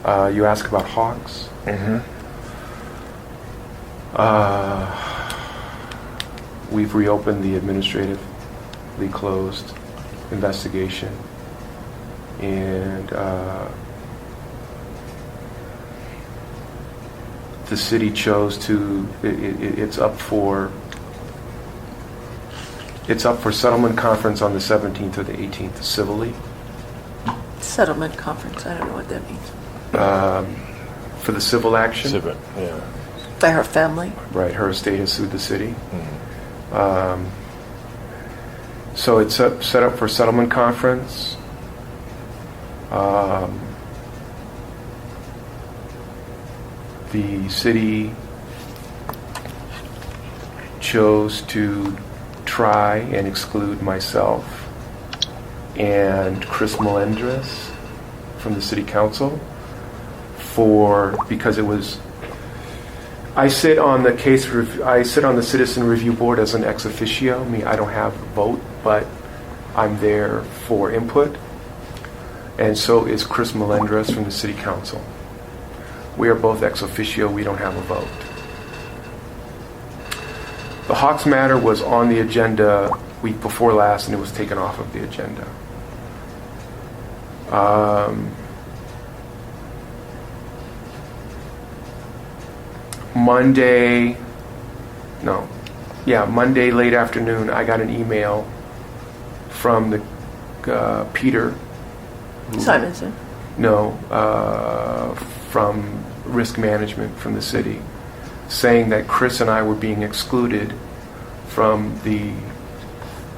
You ask about Hawks. Mm-hmm. We've reopened the administratively closed investigation, and the city chose to. It's up for settlement conference on the 17th or the 18th civilly. Settlement conference, I don't know what that means. For the civil action. Civil, yeah. By her family? Right, her estate has sued the city. Mm-hmm. So it's set up for settlement conference. The city chose to try and exclude myself and Chris Melendres from the city council because it was. I sit on the citizen review board as an ex officio. I don't have a vote, but I'm there for input, and so is Chris Melendres from the city council. We are both ex officio. We don't have a vote. The Hawks matter was on the agenda week before last, and it was taken off of the agenda. Monday late afternoon, I got an email from the Peter. Simonson? No, from risk management from the city, saying that Chris and I were being excluded from the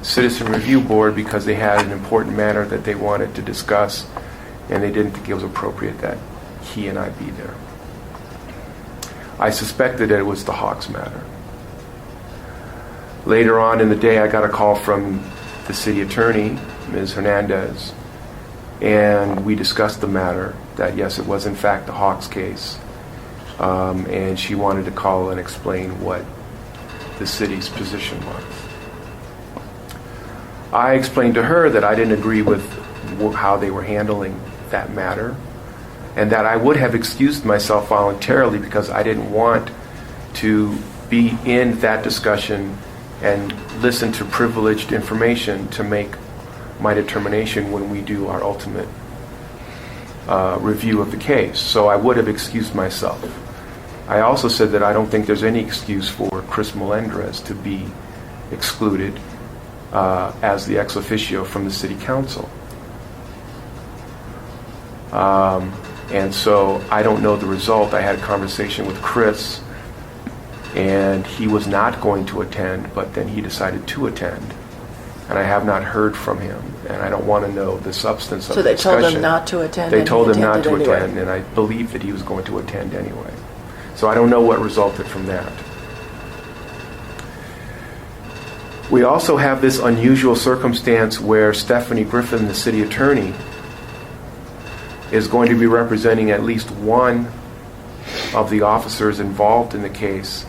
Citizen Review Board because they had an important matter that they wanted to discuss, and they didn't think it was appropriate that he and I be there. I suspected that it was the Hawks matter. Later on in the day, I got a call from the city attorney, Ms. Hernandez, and we discussed the matter, that yes, it was in fact the Hawks case, and she wanted to call and explain what the city's position was. I explained to her that I didn't agree with how they were handling that matter, and that I would have excused myself voluntarily because I didn't want to be in that discussion and listen to privileged information to make my determination when we do our ultimate review of the case. So I would have excused myself. I also said that I don't think there's any excuse for Chris Melendres to be excluded as the ex officio from the city council. And so I don't know the result. I had a conversation with Chris, and he was not going to attend, but then he decided to attend. And I have not heard from him, and I don't want to know the substance of the discussion. So they told him not to attend? They told him not to anyway. attend, and I believe that he was going to attend anyway. So I don't know what resulted from that. We also have this unusual circumstance where Stephanie Griffin, the city attorney, is going to be representing at least one of the officers involved in the case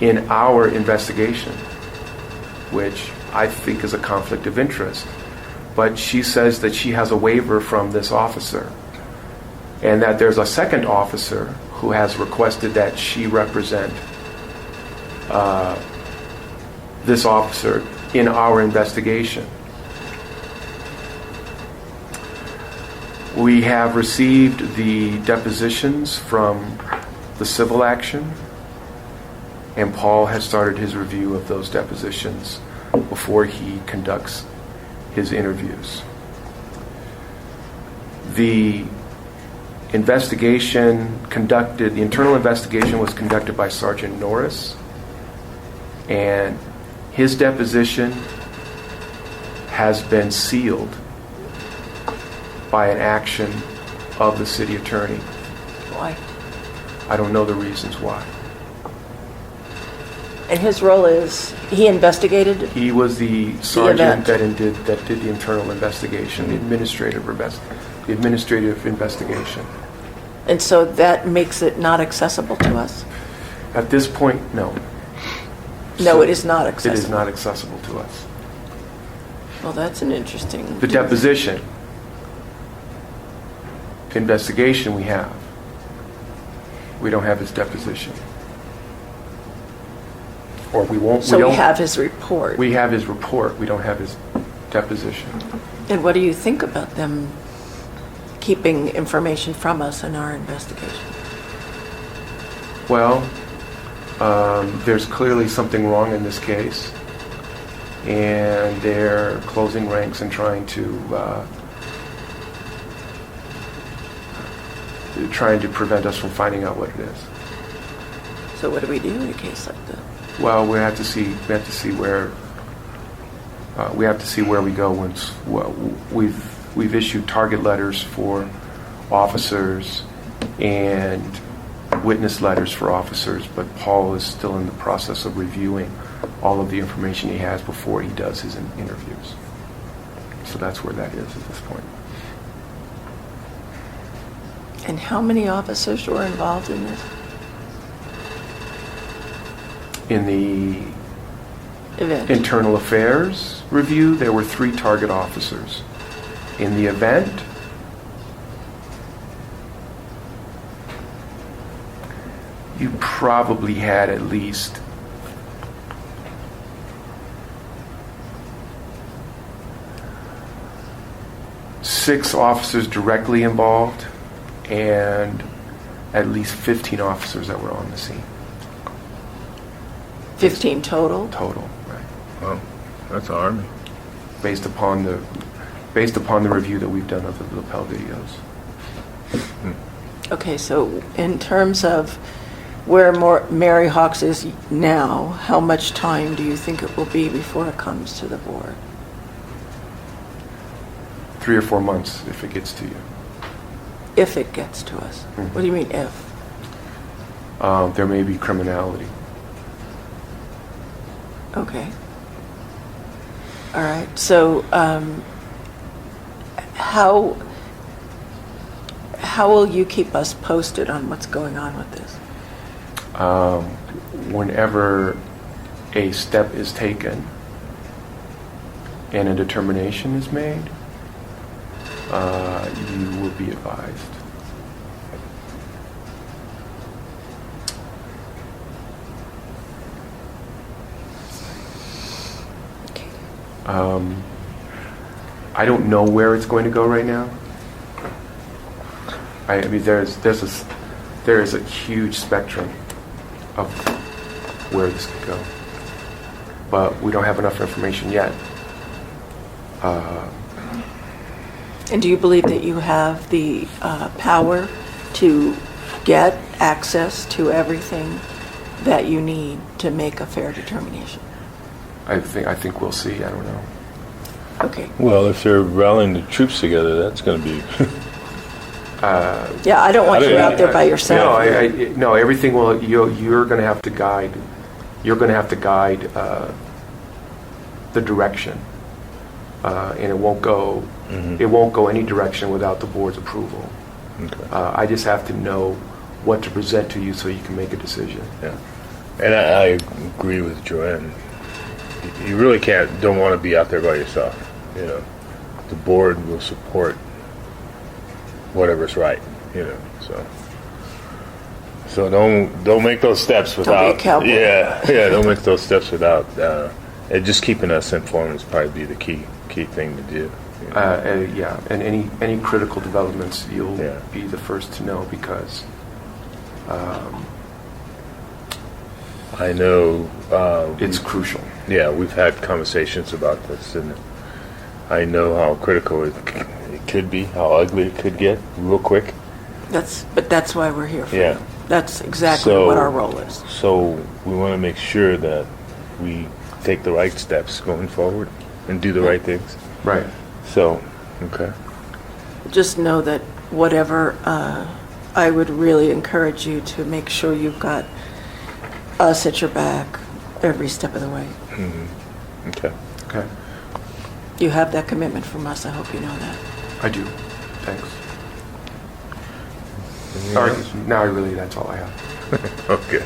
in our investigation, which I think is a conflict of interest. But she says that she has a waiver from this officer, and that there's a second officer who has requested that she represent this officer in our investigation. We have received the depositions from the civil action, and Paul has started his review of those depositions before he conducts his interviews. The internal investigation was conducted by Sergeant Norris, and his deposition has been sealed by an action of the city attorney. Why? I don't know the reasons why. And his role is, he investigated? He was the sergeant event. that did the internal investigation, the administrative investigation. And so that makes it not accessible to us? At this point, no. No, it is not accessible. It is not accessible to us. Well, that's an interesting... The deposition investigation we have. We don't have his deposition. Or we won't. So we don't, we have his report. We have his report. We don't have his deposition. And what do you think about them keeping information from us in our investigation? Well, there's clearly something wrong in this case, and they're closing ranks and trying to prevent us from finding out what it is. So what do we do in a case like that? Well, we have to see where we go once we've issued target letters for officers and witness letters for officers, but Paul is still in the process of reviewing all of the information he has before he does his interviews. So that's where that is at this point. And how many officers were involved in this In the event? internal affairs review, there were 3 target officers. In the event, you probably had at least 6 officers directly involved and at least 15 officers that were on the scene 15 total? total, right? Well, that's an army. Based upon the review that we've done of the lapel videos. Okay, so in terms of where Mary Hawks is now, how much time do you think it will be before it comes to the board? 3 or 4 months if it gets to you. If it gets to us. Mhm. What do you mean if? There may be criminality. Okay. All right, so how will you keep us posted on what's going on with this? Whenever a step is taken and a determination is made, you will be advised. Okay. I don't know where it's going to go right now. I mean, there is a huge spectrum of where this could go, but we don't have enough information yet. And do you believe that you have the power to get access to everything that you need to make a fair determination? I think we'll see. I don't know. Okay. Well, if they're rallying the troops together, that's going to be... Yeah, I don't want you out there by yourself. No, everything will. You're going to have to guide. You're going to have to guide the direction, and it won't go. Mhm. It won't go any direction without the board's approval. Okay. I just have to know what to present to you so you can make a decision. Yeah. And I agree with Joanne. You really don't want to be out there by yourself. You know, the board will support whatever's right. You know, so don't make those steps without. Don't be a cowboy. Yeah. Don't make those steps without. And just keeping us informed is probably be the key thing to do. You know? Yeah, and any critical developments, you'll Yeah. be the first to know because. I know. It's crucial. Yeah, we've had conversations about this, and I know how critical it could be, how ugly it could get real quick. But that's why we're here for Yeah. you. That's exactly what our role is. So we want to make sure that we take the right steps going forward and do the right things. Right. So, okay. Just know that whatever, I would really encourage you to make sure you've got us at your back every step of the way. Mm-hmm. Okay. Okay. You have that commitment from us. I hope you know that. I do. Thanks. All right. Now that's all I have. Okay.